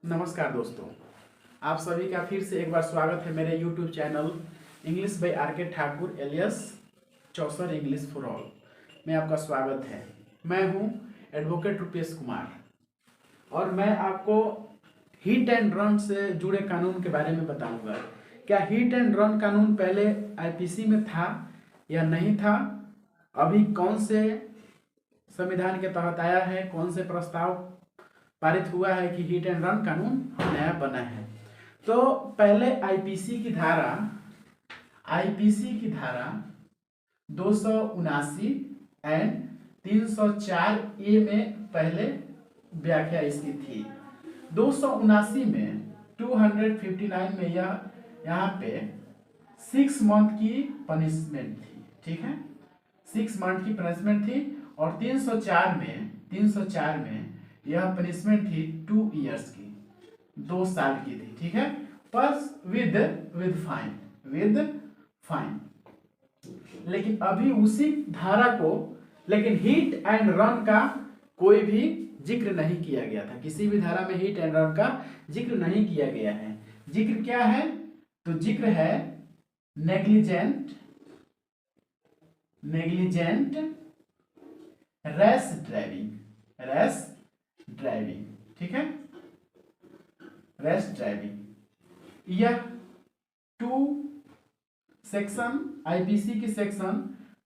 नमस्कार दोस्तों, आप सभी का फिर से एक बार स्वागत है मेरे YouTube channel English by R K Thakur alias Chaucer English for all में आपका स्वागत है। मैं हूं एडवोकेट रुपेश कुमार और मैं आपको हिट एंड रन से जुड़े कानून के बारे में बताऊंगा। क्या हिट एंड रन कानून पहले आईपीसी में था या नहीं था, अभी कौन से संविधान के तहत आया है, कौन से प्रस्ताव पारित हुआ है कि हिट एंड रन कानून नया बना है। तो पहले आईपीसी की धारा 279 एंड 304 ए में पहले व्याख्या इसकी थी। 279 में 259 में यहाँ पे 6 मंथ की पनिशमेंट थी, ठीक है, 6 मंथ की पनिशमेंट थी। और 304 में यह पनिशमेंट थी 2 इयर्स की, 2 साल की थी, ठीक है, पर विद फाइन। लेकिन अभी उसी धारा को लेकिन हिट एंड रन का कोई भी जिक्र नहीं किया गया था। किसी भी धारा में हिट एंड रन का जिक्र नहीं किया गया है। जिक्र क्या है? तो जिक्र है नेग्लिजेंट रैश ड्राइविंग, ठीक है, रैश ड्राइविंग। यह 2 सेक्शन आईपीसी की सेक्शन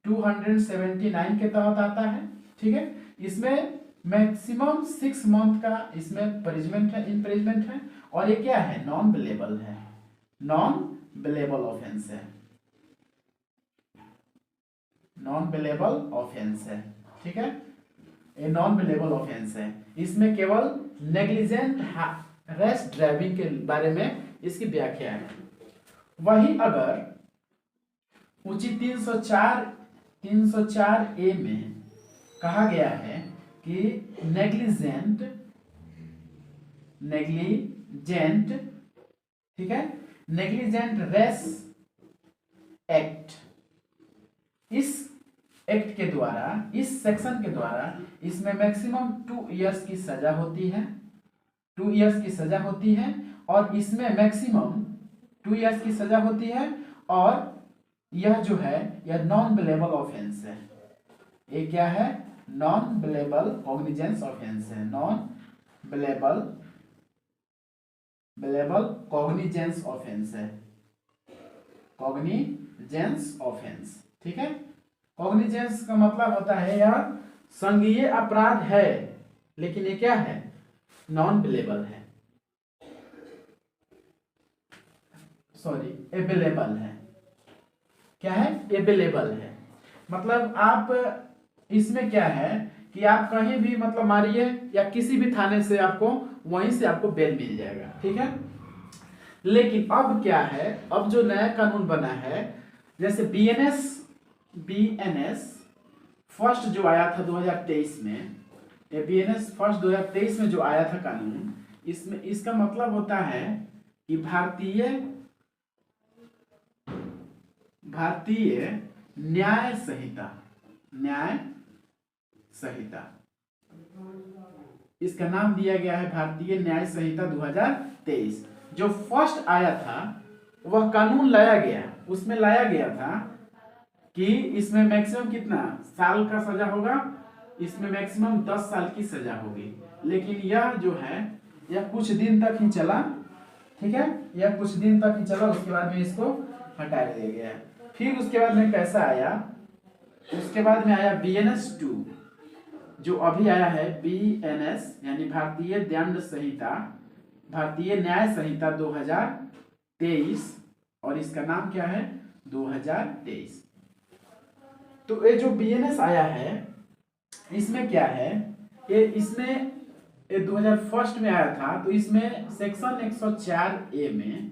279 के तहत आता है, ठीक है। इसमें मैक्सिमम 6 मंथ का इसमें इम्प्रिजमेंट है और ये क्या है? नॉन बिलेबल ऑफेंस है, ठीक है, ये नॉन बिलेबल ऑफेंस है। इसमें केवल नेग्लिजेंट रैश ड्राइविंग के बारे में इसकी व्याख्या है। वही अगर उचित 304 ए में कहा गया है कि नेग्लिजेंट, ठीक है, नेग्लिजेंट रैश एक्ट, इस एक्ट के द्वारा, इस सेक्शन के द्वारा इसमें मैक्सिमम 2 इयर्स की सजा होती है, 2 इयर्स की सजा होती है। और इसमें मैक्सिमम 2 इयर्स की सजा होती है और यह जो है यह नॉन बिलेबल ऑफेंस है। ये क्या है? नॉन बिलेबल कॉग्निजेंस ऑफेंस है, नॉन बिलेबल कॉग्निजेंस ऑफेंस, ठीक है। कॉग्निजेंस का मतलब होता है यह संज्ञेय अपराध है, लेकिन ये क्या है? नॉन बिलेबल है, सॉरी एबेलेबल है। क्या है? एबेलेबल है। मतलब आप इसमें क्या है कि आप कहीं भी मतलब मारिए या किसी भी थाने से आपको वहीं से आपको बेल मिल जाएगा, ठीक है। लेकिन अब क्या है, अब जो नया कानून बना है, जैसे बीएनएस फर्स्ट जो आया था 2023 में, ये बीएनएस फर्स्ट 2023 में जो आया था कानून, इसमें इसका मतलब होता है कि भारतीय न्याय संहिता, इसका नाम दिया गया है भारतीय न्याय संहिता 2023। जो फर्स्ट आया था वह कानून लाया गया, उसमें लाया गया था कि इसमें मैक्सिमम कितना साल का सजा होगा, इसमें मैक्सिमम 10 साल की सजा होगी। लेकिन यह जो है यह कुछ दिन तक ही चला, ठीक है, यह कुछ दिन तक ही चला, उसके बाद में इसको हटा दिया गया। फिर उसके बाद में कैसा आया? उसके बाद में आया बीएनएस 2, जो अभी आया है बीएनएस यानी भारतीय न्याय संहिता 2023, और इसका नाम क्या है? 2023। तो ये जो बीएनएस आया है इसमें क्या है? इसमें 2001 में आया था, तो इसमें सेक्शन 104 ए में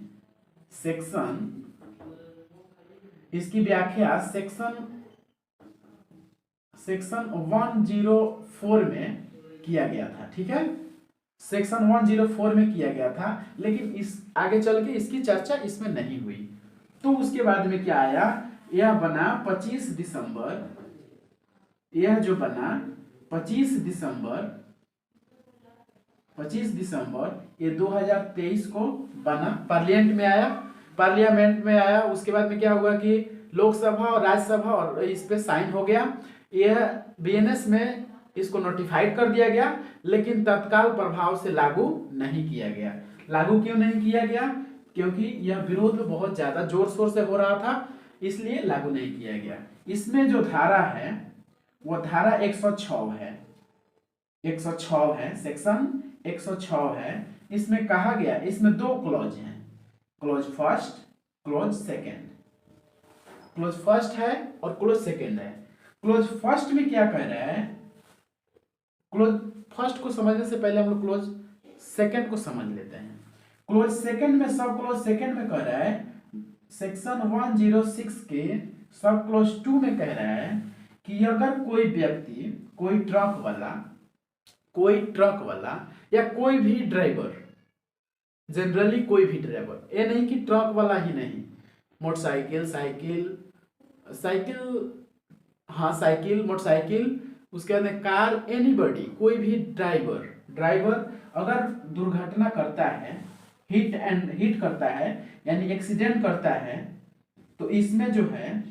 इसकी व्याख्या सेक्शन 104 में किया गया था, ठीक है, सेक्शन 104 में किया गया था। लेकिन इस आगे चल के इसकी चर्चा इसमें नहीं हुई। तो उसके बाद में क्या आया? यह बना 25 दिसंबर, यह जो बना 25 दिसंबर 25 दिसंबर ये 2023 को बना, पार्लियामेंट में आया। उसके बाद में क्या हुआ कि लोकसभा और राज्यसभा और इस पे साइन हो गया। यह बीएनएस में इसको नोटिफाइड कर दिया गया, लेकिन तत्काल प्रभाव से लागू नहीं किया गया। लागू क्यों नहीं किया गया? क्योंकि यह विरोध बहुत ज्यादा जोर शोर से हो रहा था, इसलिए लागू नहीं किया गया। इसमें जो धारा है वो धारा 106 है, 106 है, सेक्शन 106 है। इसमें कहा गया, इसमें दो क्लॉज हैं, clause first, clause second. Clause first है और क्लॉज सेकेंड है। क्लॉज फर्स्ट में क्या कह रहा है? क्लॉज फर्स्ट को समझने से पहले हम लोग क्लॉज सेकेंड को समझ लेते हैं। क्लॉज सेकेंड में, सब क्लॉज सेकेंड में कह रहा है, सेक्शन 106 के सब क्लॉज 2 में कह रहा है कि अगर कोई व्यक्ति, कोई ट्रक वाला या कोई भी ड्राइवर, जनरली कोई भी ड्राइवर, ये नहीं कि ट्रक वाला ही नहीं, मोटरसाइकिल, साइकिल, मोटरसाइकिल, उसके बाद में कार, एनीबॉडी, कोई भी ड्राइवर अगर दुर्घटना करता है, हिट करता है यानी एक्सीडेंट करता है, तो इसमें जो है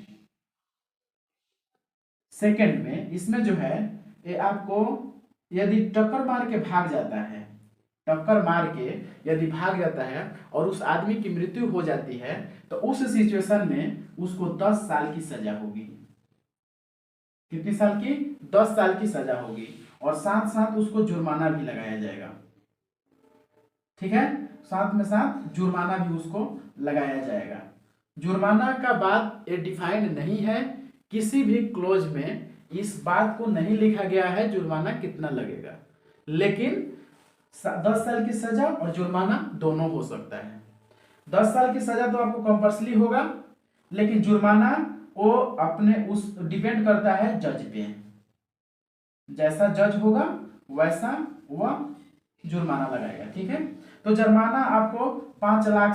सेकंड में, इसमें जो है ये आपको यदि टक्कर मार के भाग जाता है, टक्कर मार के यदि भाग जाता है और उस आदमी की मृत्यु हो जाती है, तो उस सिचुएशन में उसको 10 साल की सजा होगी। कितनी साल की? 10 साल की सजा होगी, और साथ साथ उसको जुर्माना भी लगाया जाएगा। ठीक है, साथ में साथ जुर्माना भी उसको लगाया जाएगा। जुर्माना का बात ये डिफाइंड नहीं है, किसी भी क्लोज में इस बात को नहीं लिखा गया है जुर्माना कितना लगेगा, लेकिन 10 साल की सजा और जुर्माना दोनों हो सकता है। 10 साल की सजा तो आपको कंपल्सरी होगा, लेकिन जुर्माना वो अपने उस डिपेंड करता है जज पे, जैसा जज होगा वैसा वह जुर्माना लगाएगा। ठीक है, तो जुर्माना आपको 5 लाख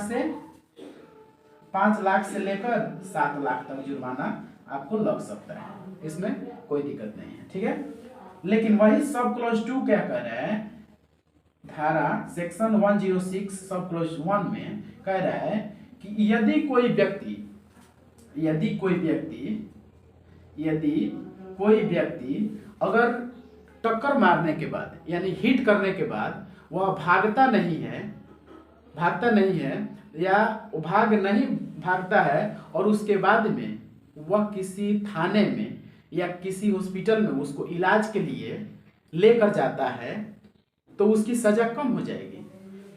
से लेकर 7 लाख तक जुर्माना आपको लग सकता है, इसमें कोई दिक्कत नहीं है। ठीक है, लेकिन वही सब क्लॉज 2 क्या कह रहा है? धारा सेक्शन 106 सब क्लॉज 1 में कह रहा है कि यदि कोई व्यक्ति अगर टक्कर मारने के बाद यानी हिट करने के बाद वह भागता नहीं है या भागता है और उसके बाद में वह किसी थाने में या किसी हॉस्पिटल में उसको इलाज के लिए लेकर जाता है, तो उसकी सजा कम हो जाएगी।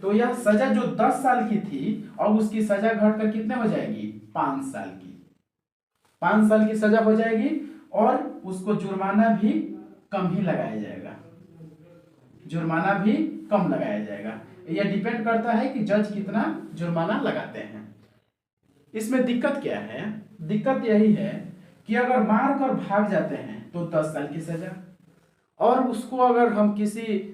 तो यह सजा जो 10 साल की थी, और उसकी सजा घटकर कितने हो जाएगी? 5 साल की। 5 साल की सजा हो जाएगी, और उसको जुर्माना भी कम ही लगाया जाएगा, जुर्माना भी कम लगाया जाएगा। यह डिपेंड करता है कि जज कितना जुर्माना लगाते हैं। इसमें दिक्कत क्या है? दिक्कत यही है कि अगर मार कर भाग जाते हैं तो 10 साल की सजा, और उसको अगर हम किसी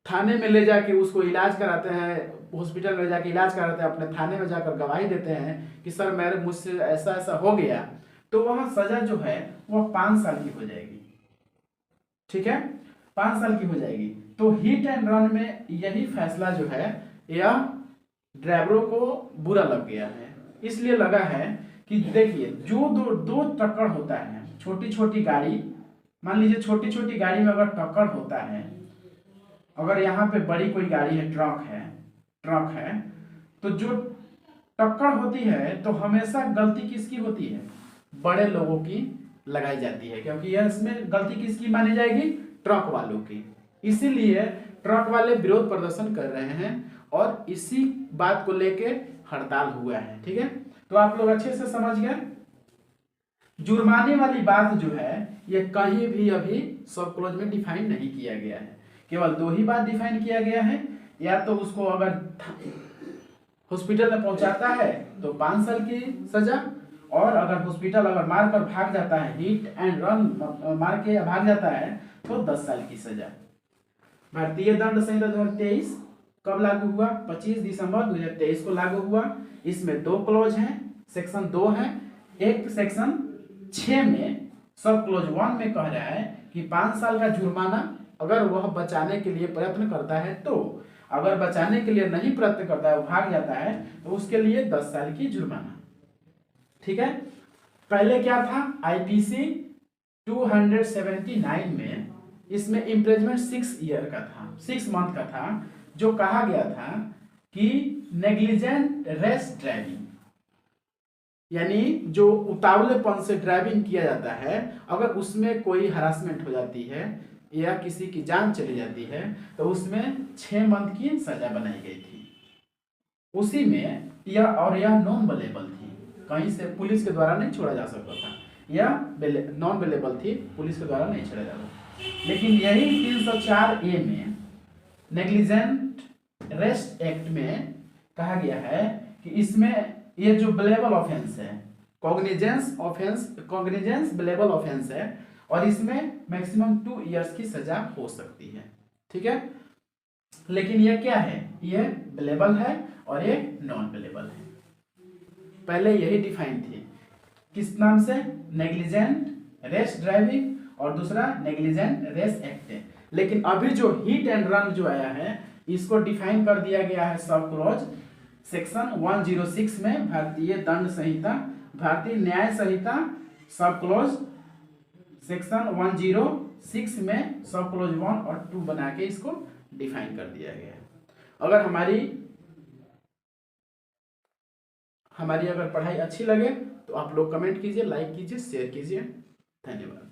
थाने में ले जाके उसको इलाज कराते हैं, हॉस्पिटल में जाके इलाज कराते हैं, अपने थाने में जाकर गवाही देते हैं कि सर मुझसे ऐसा ऐसा हो गया, तो वह सजा जो है वह 5 साल की हो जाएगी। ठीक है, 5 साल की हो जाएगी। तो हिट एंड रन में यही फैसला जो है यह ड्राइवरों को बुरा लग गया है, इसलिए लगा है कि देखिए जो दो टक्कर होता है, छोटी छोटी गाड़ी, मान लीजिए छोटी छोटी गाड़ी में अगर टक्कर होता है, अगर यहाँ पे बड़ी कोई गाड़ी है, ट्रक है, तो जो टक्कर होती है तो हमेशा गलती किसकी होती है? बड़े लोगों की लगाई जाती है, क्योंकि यह इसमें गलती किसकी मानी जाएगी? ट्रक वालों की। इसीलिए ट्रक वाले विरोध प्रदर्शन कर रहे हैं और इसी बात को लेके हड़ताल हुआ है। ठीक है, तो आप लोग अच्छे से समझ गए। जुर्माने वाली बात जो है ये कहीं भी अभी सब क्लॉज में डिफाइन नहीं किया गया है, केवल 2 ही बात डिफाइन किया गया है, या तो उसको अगर हॉस्पिटल में पहुंचाता है तो 5 साल की सजा, और अगर हॉस्पिटल अगर मार कर भाग जाता है, हिट एंड रन मार के भाग जाता है, तो 10 साल की सजा। भारतीय दंड संहिता 2023 कब लागू हुआ? 25 दिसंबर 2023 को लागू हुआ। इसमें 2 क्लॉज हैं, सेक्शन 2 है, एक सेक्शन 6 में सब क्लॉज 1 में कह रहा है कि 5 साल का जुर्माना अगर वह बचाने के लिए प्रयत्न करता है तो, अगर बचाने के लिए नहीं प्रयत्न करता है, वो भाग जाता है, तो उसके लिए 10 साल की जुर्माना। ठीक है। पहले क्या था, आईपीसी 279 में इसमें इम्प्रिजमेंट 6 ईयर का था, 6 मंथ का था, जो कहा गया था कि नेग्लिजेंट रेश ड्राइविंग, यानी जो उतावलेपन से ड्राइविंग किया जाता है, अगर उसमें कोई हरासमेंट हो जाती है या किसी की जान चली जाती है, तो उसमें 6 मंथ की सजा बनाई गई थी। उसी में यह नॉन अवेलेबल थी, कहीं से पुलिस के द्वारा नहीं छोड़ा जा सकता था, यह नॉन अवेलेबल थी, पुलिस के द्वारा नहीं छोड़ा जा सकता। लेकिन यही 304A में नेग्लिजेंट रेस्ट एक्ट में कहा गया है कि इसमें ये जो ब्लेबल ऑफेंस है, कॉग्निजेंस ब्लेबल ऑफेंस है, और इसमें मैक्सिमम 2 इयर्स की सजा हो सकती है। ठीक है। लेकिन ये क्या है, ये ब्लेबल है और ये नॉन ब्लेबल है। पहले यही डिफाइन थी, किस नाम से, नेग्लिजेंट रेश ड्राइविंग, और दूसरा नेग्लिजेंट रेश एक्ट है। लेकिन अभी जो हिट एंड रन जो आया है, इसको डिफाइन कर दिया गया है सब क्लॉज सेक्शन 106 में, भारतीय दंड संहिता, भारतीय न्याय संहिता सब क्लॉज सेक्शन 106 में सब क्लॉज 1 और 2 बना के इसको डिफाइन कर दिया गया है। अगर हमारी अगर पढ़ाई अच्छी लगे तो आप लोग कमेंट कीजिए, लाइक कीजिए, शेयर कीजिए। धन्यवाद।